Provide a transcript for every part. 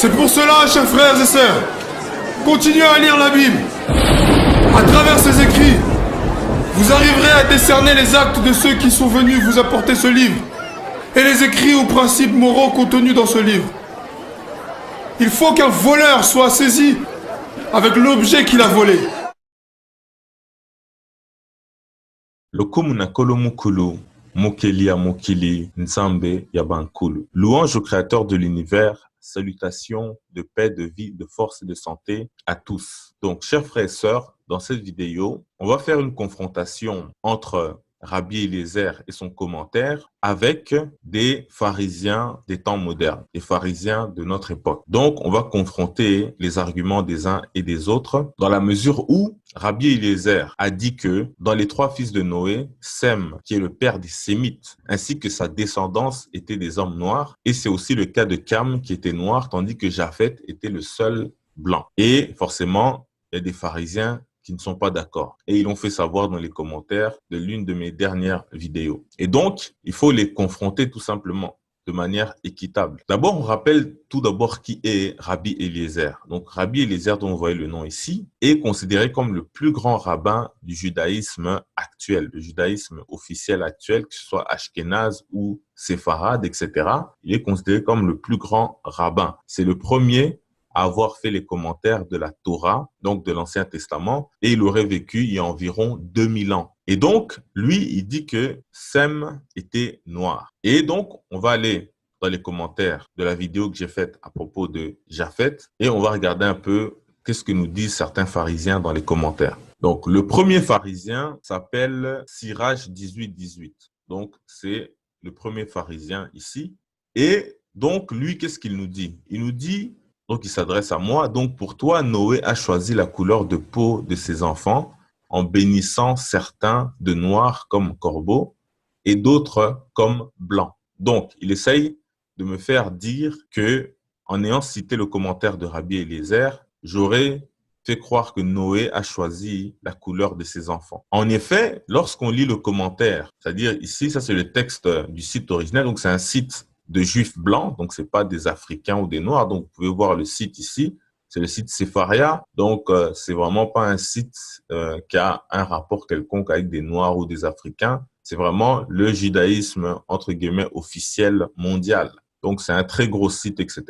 C'est pour cela, chers frères et sœurs, continuez à lire la Bible. À travers ces écrits, vous arriverez à décerner les actes de ceux qui sont venus vous apporter ce livre et les écrits ou principes moraux contenus dans ce livre. Il faut qu'un voleur soit saisi avec l'objet qu'il a volé. Lokumu na kolo mukulu, mokelia mokili, nzambe yabankulu. Louange au créateur de l'univers, salutations de paix, de vie, de force et de santé à tous. Donc, chers frères et sœurs, dans cette vidéo, on va faire une confrontation entre Rabbi Eliezer et son commentaire avec des pharisiens des temps modernes, des pharisiens de notre époque. Donc, on va confronter les arguments des uns et des autres dans la mesure où Rabbi Eliezer a dit que dans les trois fils de Noé, Sem, qui est le père des Sémites, ainsi que sa descendance étaient des hommes noirs, et c'est aussi le cas de Cam qui était noir, tandis que Japhet était le seul blanc. Et forcément, il y a des pharisiens qui ne sont pas d'accord. Et ils l'ont fait savoir dans les commentaires de l'une de mes dernières vidéos. Et donc, il faut les confronter tout simplement de manière équitable. D'abord, on rappelle tout d'abord qui est Rabbi Eliezer. Donc, Rabbi Eliezer, dont vous voyez le nom ici, est considéré comme le plus grand rabbin du judaïsme actuel, le judaïsme officiel actuel, que ce soit ashkénaze ou séfarade, etc. Il est considéré comme le plus grand rabbin. C'est le premier à avoir fait les commentaires de la Torah, donc de l'Ancien Testament, et il aurait vécu il y a environ 2000 ans. Et donc, lui, il dit que Sem était noir. Et donc, on va aller dans les commentaires de la vidéo que j'ai faite à propos de Japhet, et on va regarder un peu qu'est-ce que nous disent certains pharisiens dans les commentaires. Donc, le premier pharisien s'appelle Sirach 1818. Donc, c'est le premier pharisien ici. Et donc, lui, qu'est-ce qu'il nous dit? Il nous dit, donc il s'adresse à moi, donc pour toi, Noé a choisi la couleur de peau de ses enfants en bénissant certains de noir comme corbeaux et d'autres comme blancs. Donc, il essaye de me faire dire que, en ayant cité le commentaire de Rabbi Eliezer, j'aurais fait croire que Noé a choisi la couleur de ses enfants. En effet, lorsqu'on lit le commentaire, c'est-à-dire ici, ça c'est le texte du site original, donc c'est un site de juifs blancs, donc c'est pas des Africains ou des Noirs, donc vous pouvez voir le site ici, c'est le site Sefaria, donc c'est vraiment pas un site qui a un rapport quelconque avec des Noirs ou des Africains, c'est vraiment le judaïsme, entre guillemets, officiel mondial. Donc c'est un très gros site, etc.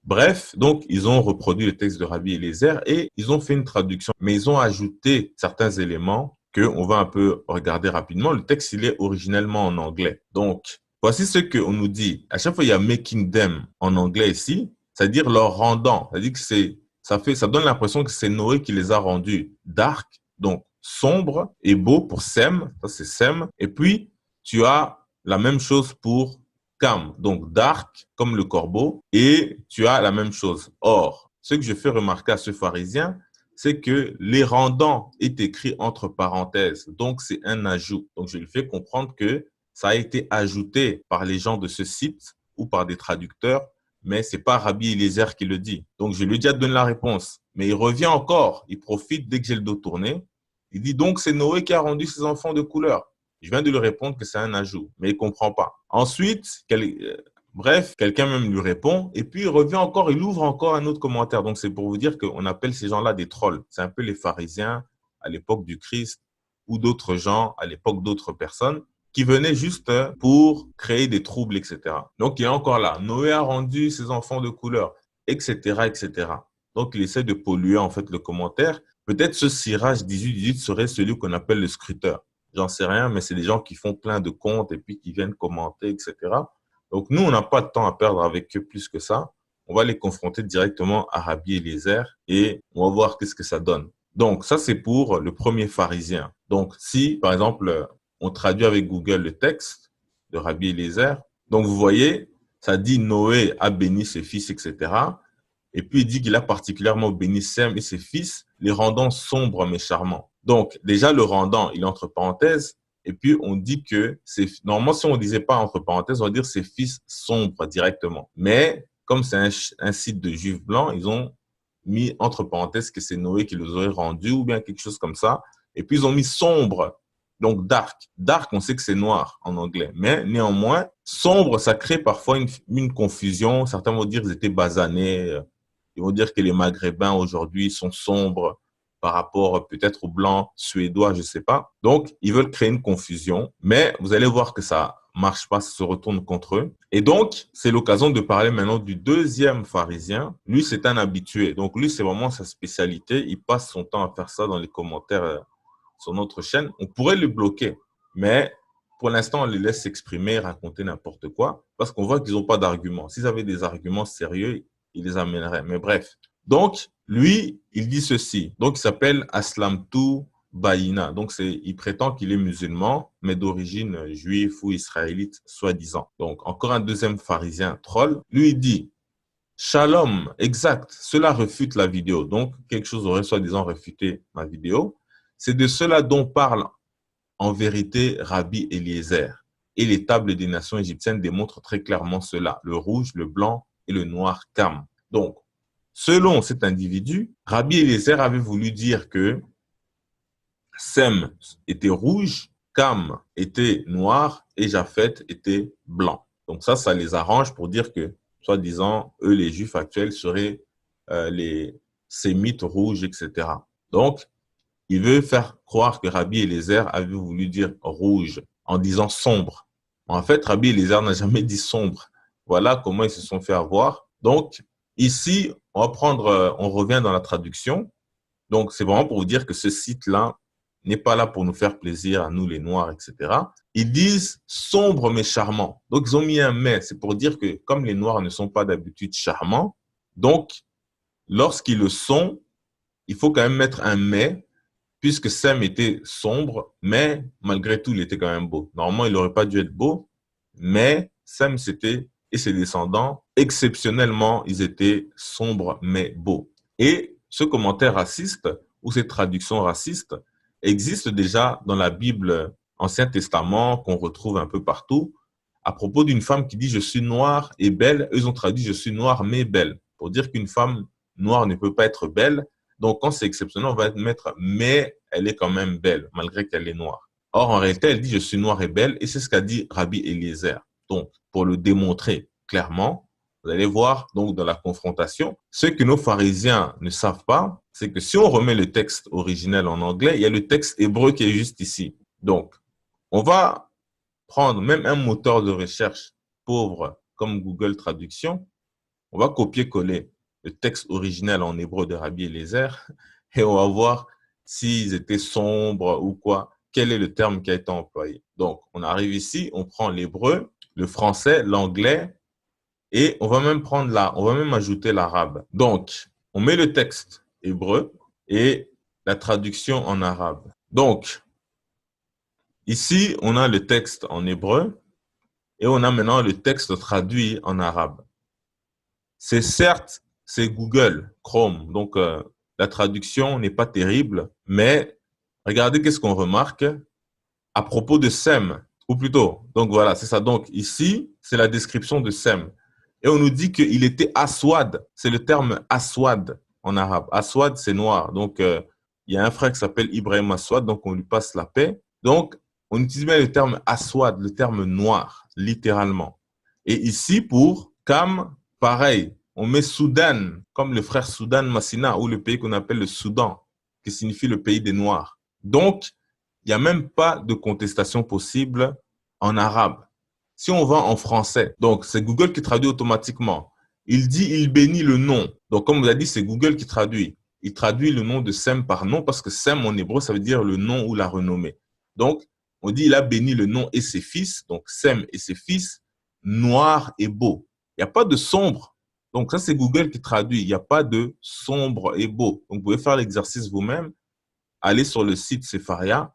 Bref, donc ils ont reproduit le texte de Rabbi Eliezer et ils ont fait une traduction, mais ils ont ajouté certains éléments qu'on va un peu regarder rapidement. Le texte, il est originellement en anglais, donc voici ce qu'on nous dit. À chaque fois, il y a making them en anglais ici, c'est-à-dire leur rendant. C'est-à-dire que ça donne l'impression que c'est Noé qui les a rendus dark, donc sombre et beau pour Sem, ça c'est Sem. Et puis, tu as la même chose pour Cam, donc dark comme le corbeau, et tu as la même chose. Or, ce que je fais remarquer à ce pharisien, c'est que les rendants est écrit entre parenthèses, donc c'est un ajout. Donc, je lui fais comprendre que ça a été ajouté par les gens de ce site ou par des traducteurs, mais ce n'est pas Rabbi Eliezer qui le dit. Donc, je lui ai déjà donné la réponse. Mais il revient encore, il profite dès que j'ai le dos tourné. Il dit donc, c'est Noé qui a rendu ses enfants de couleur. Je viens de lui répondre que c'est un ajout, mais il ne comprend pas. Ensuite, bref, quelqu'un même lui répond, et puis il revient encore, il ouvre encore un autre commentaire. Donc, c'est pour vous dire qu'on appelle ces gens-là des trolls. C'est un peu les pharisiens à l'époque du Christ ou d'autres gens à l'époque d'autres personnes qui venaient juste pour créer des troubles, etc. Donc, il est encore là. Noé a rendu ses enfants de couleur, etc., etc. Donc, il essaie de polluer, en fait, le commentaire. Peut-être ce Sirach 1818 serait celui qu'on appelle le scruteur. J'en sais rien, mais c'est des gens qui font plein de comptes et puis qui viennent commenter, etc. Donc, nous, on n'a pas de temps à perdre avec eux plus que ça. On va les confronter directement à Rabbi Eliezer et on va voir qu'est-ce que ça donne. Donc, ça, c'est pour le premier pharisien. Donc, si, par exemple, on traduit avec Google le texte de Rabbi Eliezer. Donc, vous voyez, ça dit Noé a béni ses fils, etc. Et puis, il dit qu'il a particulièrement béni Sem et ses fils, les rendant sombres mais charmants. Donc, déjà, le rendant, il est entre parenthèses. Et puis, on dit que normalement, si on ne disait pas entre parenthèses, on va dire ses fils sombres directement. Mais, comme c'est un site de juifs blancs, ils ont mis entre parenthèses que c'est Noé qui les aurait rendus ou bien quelque chose comme ça. Et puis, ils ont mis sombre Donc, dark. Dark, on sait que c'est noir en anglais. Mais néanmoins, sombre, ça crée parfois une confusion. Certains vont dire qu'ils étaient basanés. Ils vont dire que les Maghrébins aujourd'hui sont sombres par rapport peut-être aux Blancs suédois, je ne sais pas. Donc, ils veulent créer une confusion. Mais vous allez voir que ça marche pas, ça se retourne contre eux. Et donc, c'est l'occasion de parler maintenant du deuxième pharisien. Lui, c'est un habitué. Donc, lui, c'est vraiment sa spécialité. Il passe son temps à faire ça dans les commentaires sur notre chaîne. On pourrait le bloquer, mais pour l'instant, on les laisse s'exprimer, raconter n'importe quoi, parce qu'on voit qu'ils n'ont pas d'arguments. S'ils avaient des arguments sérieux, ils les amèneraient. Mais bref. Donc, lui, il dit ceci. Donc, il s'appelle Aslamtu Baïna. Donc, il prétend qu'il est musulman, mais d'origine juive ou israélite, soi-disant. Donc, encore un deuxième pharisien troll. Lui, il dit, Shalom, exact, cela refute la vidéo. Donc, quelque chose aurait soi-disant refuté ma vidéo. C'est de cela dont parle en vérité Rabbi Eliezer. Et les tables des nations égyptiennes démontrent très clairement cela. Le rouge, le blanc et le noir Cam. Donc, selon cet individu, Rabbi Eliezer avait voulu dire que Sem était rouge, Cam était noir et Japheth était blanc. Donc ça les arrange pour dire que, soi-disant, eux, les Juifs actuels, seraient les Sémites rouges, etc. Donc, il veut faire croire que Rabbi Eliezer avait voulu dire rouge en disant sombre. En fait, Rabbi Eliezer n'a jamais dit sombre. Voilà comment ils se sont fait avoir. Donc, ici, on revient dans la traduction. Donc, c'est vraiment pour vous dire que ce site-là n'est pas là pour nous faire plaisir à nous, les Noirs, etc. Ils disent sombre mais charmant. Donc, ils ont mis un mais. C'est pour dire que comme les Noirs ne sont pas d'habitude charmants, donc, lorsqu'ils le sont, il faut quand même mettre un mais, puisque Sem était sombre, mais malgré tout, il était quand même beau. Normalement, il n'aurait pas dû être beau, mais Sem, et ses descendants, exceptionnellement, ils étaient sombres, mais beaux. Et ce commentaire raciste, ou cette traduction raciste, existe déjà dans la Bible Ancien Testament, qu'on retrouve un peu partout, à propos d'une femme qui dit « Je suis noire et belle ». Eux ont traduit « Je suis noire mais belle », pour dire qu'une femme noire ne peut pas être belle. Donc, quand c'est exceptionnel, on va mettre « mais elle est quand même belle, malgré qu'elle est noire ». Or, en réalité, elle dit « je suis noire et belle » et c'est ce qu'a dit Rabbi Eliezer. Donc, pour le démontrer clairement, vous allez voir donc dans la confrontation, ce que nos pharisiens ne savent pas, c'est que si on remet le texte originel en anglais, il y a le texte hébreu qui est juste ici. Donc, on va prendre même un moteur de recherche pauvre comme Google Traduction, on va copier-coller le texte originel en hébreu de Rabbi Eliezer et on va voir s'ils étaient sombres ou quoi, quel est le terme qui a été employé. Donc, on arrive ici, on prend l'hébreu, le français, l'anglais et on va même ajouter l'arabe. Donc, on met le texte hébreu et la traduction en arabe. Donc, ici, on a le texte en hébreu et on a maintenant le texte traduit en arabe. C'est certes, c'est Google, Chrome, donc la traduction n'est pas terrible, mais regardez qu'est-ce qu'on remarque à propos de Sem, ou plutôt, donc voilà, c'est ça. Donc ici, c'est la description de Sem. Et on nous dit qu'il était Aswad, c'est le terme Aswad en arabe. Aswad, c'est noir. Donc, il y a un frère qui s'appelle Ibrahim Aswad, donc on lui passe la paix. Donc, on utilise bien le terme Aswad, le terme noir, littéralement. Et ici, pour Cam, pareil, on met Soudan, comme le frère Soudan Massina, ou le pays qu'on appelle le Soudan, qui signifie le pays des Noirs. Donc, il n'y a même pas de contestation possible en arabe. Si on va en français, donc c'est Google qui traduit automatiquement. Il dit, il bénit le nom. Donc, comme vous avez dit, c'est Google qui traduit. Il traduit le nom de Sem par nom parce que Sem en hébreu, ça veut dire le nom ou la renommée. Donc, on dit, il a béni le nom et ses fils, donc Sem et ses fils, noirs et beaux. Il n'y a pas de sombre. Donc, ça, c'est Google qui traduit. Il n'y a pas de sombre et beau. Donc, vous pouvez faire l'exercice vous-même. Allez sur le site Sepharia,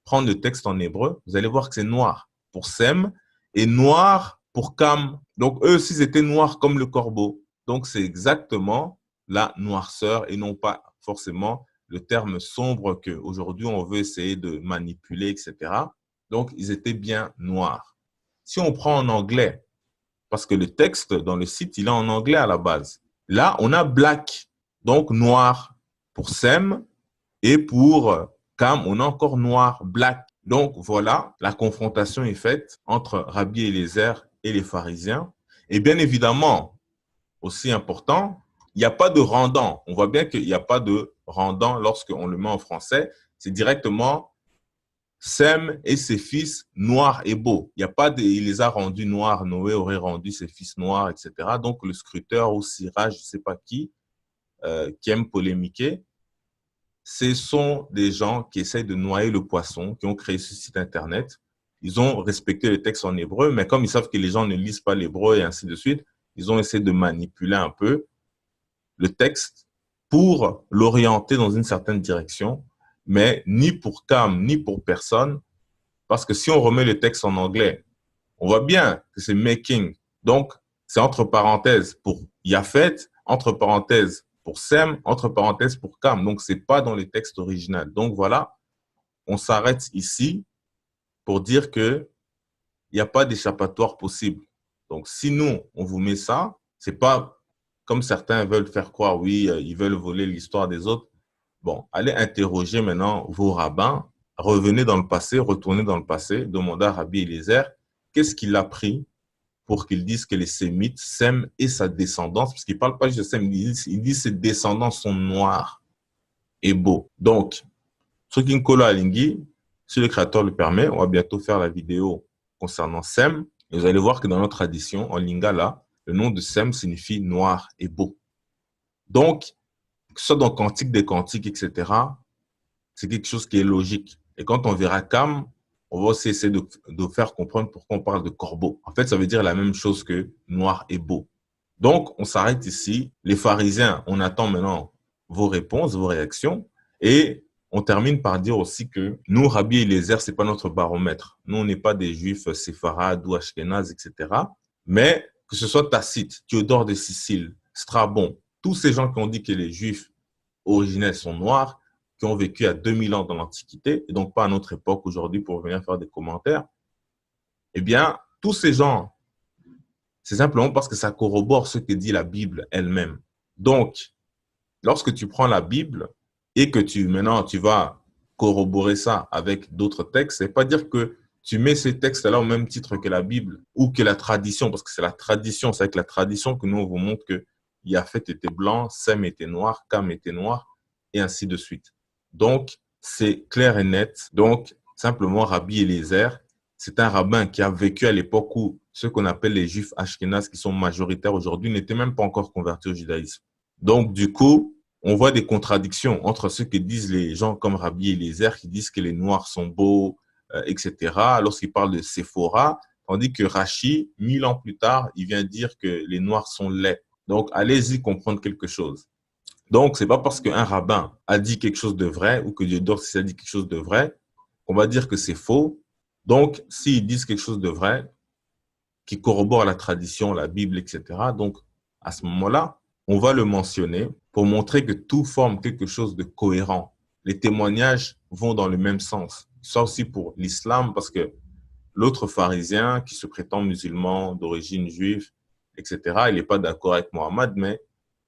prendre le texte en hébreu. Vous allez voir que c'est noir pour Sem et noir pour Cam. Donc, eux aussi, ils étaient noirs comme le corbeau. Donc, c'est exactement la noirceur et non pas forcément le terme sombre qu'aujourd'hui, on veut essayer de manipuler, etc. Donc, ils étaient bien noirs. Si on prend en anglais, parce que le texte dans le site, il est en anglais à la base. Là, on a black, donc noir pour Sem, et pour Cam, on a encore noir, black. Donc voilà, la confrontation est faite entre Rabbi Eliezer et les pharisiens. Et bien évidemment, aussi important, il n'y a pas de rendant. On voit bien qu'il n'y a pas de rendant lorsqu'on le met en français. C'est directement Sem et ses fils noirs et beaux. Il n'y a pas de, il les a rendus noirs, Noé aurait rendu ses fils noirs, etc. Donc le scruteur ou Sirach, je ne sais pas qui aime polémiquer, ce sont des gens qui essayent de noyer le poisson, qui ont créé ce site internet. Ils ont respecté les textes en hébreu, mais comme ils savent que les gens ne lisent pas l'hébreu et ainsi de suite, ils ont essayé de manipuler un peu le texte pour l'orienter dans une certaine direction, mais ni pour Cam, ni pour personne, parce que si on remet le texte en anglais, on voit bien que c'est making. Donc, c'est entre parenthèses pour Yafet, entre parenthèses pour Sem, entre parenthèses pour Cam. Donc, c'est pas dans les textes originaux. Donc, voilà, on s'arrête ici pour dire que il n'y a pas d'échappatoire possible. Donc, si nous, on vous met ça, c'est pas comme certains veulent faire croire, oui, ils veulent voler l'histoire des autres. Bon, allez interroger maintenant vos rabbins, revenez dans le passé, retournez dans le passé, demandez à Rabbi Eliezer, qu'est-ce qu'il a pris pour qu'ils disent que les Sémites, Sem et sa descendance, parce qu'il ne parle pas juste de Sem, il dit ses descendants sont noirs et beaux. Donc, Trukinkolo Alinghi, si le Créateur le permet, on va bientôt faire la vidéo concernant Sem, et vous allez voir que dans notre tradition, en Lingala, le nom de Sem signifie noir et beau. Donc, que ce soit dans Cantique des Cantiques, etc., c'est quelque chose qui est logique. Et quand on verra Cam, on va aussi essayer de faire comprendre pourquoi on parle de corbeau. En fait, ça veut dire la même chose que noir et beau. Donc, on s'arrête ici. Les pharisiens, on attend maintenant vos réponses, vos réactions. Et on termine par dire aussi que nous, Rabbi Eliezer, ce n'est pas notre baromètre. Nous, on n'est pas des juifs séfarades ou ashkénazes, etc. Mais que ce soit Tacite, Théodore de Sicile, Strabon, tous ces gens qui ont dit que les juifs originels sont noirs, qui ont vécu à 2000 ans dans l'Antiquité, et donc pas à notre époque aujourd'hui pour venir faire des commentaires, eh bien, tous ces gens, c'est simplement parce que ça corrobore ce que dit la Bible elle-même. Donc, lorsque tu prends la Bible et que maintenant tu vas corroborer ça avec d'autres textes, c'est pas dire que tu mets ces textes-là au même titre que la Bible ou que la tradition, parce que c'est la tradition, c'est avec la tradition que nous on vous montre que Yafet était blanc, Sem était noir, Cam était noir, et ainsi de suite. Donc, c'est clair et net. Donc, simplement, Rabbi Eliezer, c'est un rabbin qui a vécu à l'époque où ceux qu'on appelle les juifs ashkénazes, qui sont majoritaires aujourd'hui, n'étaient même pas encore convertis au judaïsme. Donc, du coup, on voit des contradictions entre ce que disent les gens comme Rabbi Eliezer, qui disent que les noirs sont beaux, etc., lorsqu'ils parlent de Séphora, tandis que Rashi, 1000 ans plus tard, il vient dire que les noirs sont laids. Donc, allez-y comprendre quelque chose. Donc, ce n'est pas parce qu'un rabbin a dit quelque chose de vrai ou que Dieu a dit quelque chose de vrai qu'on va dire que c'est faux. Donc, s'ils disent quelque chose de vrai, qui corrobore la tradition, la Bible, etc., donc à ce moment-là, on va le mentionner pour montrer que tout forme quelque chose de cohérent. Les témoignages vont dans le même sens. Ça aussi pour l'islam, parce que l'autre pharisien qui se prétend musulman, d'origine juive, etc., il n'est pas d'accord avec Mohammed, mais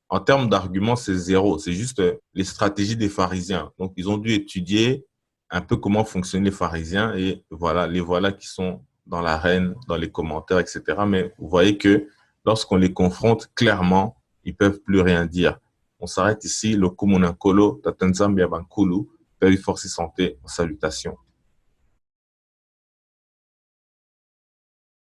en termes d'arguments, c'est zéro. C'est juste les stratégies des pharisiens. Donc, ils ont dû étudier un peu comment fonctionnent les pharisiens et voilà, les voilà qui sont dans l'arène, dans les commentaires, etc. Mais vous voyez que lorsqu'on les confronte, clairement, ils ne peuvent plus rien dire. On s'arrête ici. Le Kumunankolo, Tatanzambia Bankulu, paix, force et santé, salutations.